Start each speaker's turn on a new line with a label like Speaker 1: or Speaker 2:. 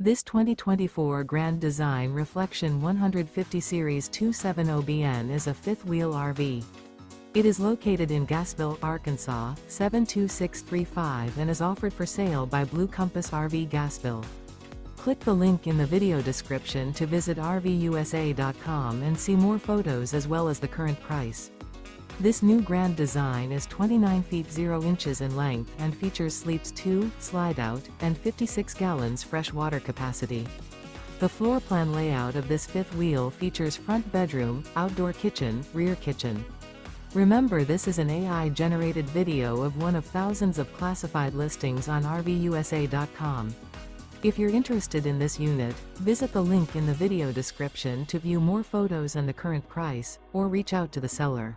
Speaker 1: This 2024 Grand Design Reflection 150 Series 270BN is a fifth-wheel RV. It is located in Gassville, Arkansas, 72635 and is offered for sale by Blue Compass RV Gassville. Click the link in the video description to visit RVUSA.com and see more photos as well as the current price. This new Grand Design is 29 feet 0 inches in length and features sleeps 2, Slideout, and 56 gallons fresh water capacity. The floor plan layout of this fifth wheel features front bedroom, outdoor kitchen, rear kitchen. Remember, this is an AI-generated video of one of thousands of classified listings on RVUSA.com. If you're interested in this unit, visit the link in the video description to view more photos and the current price, or reach out to the seller.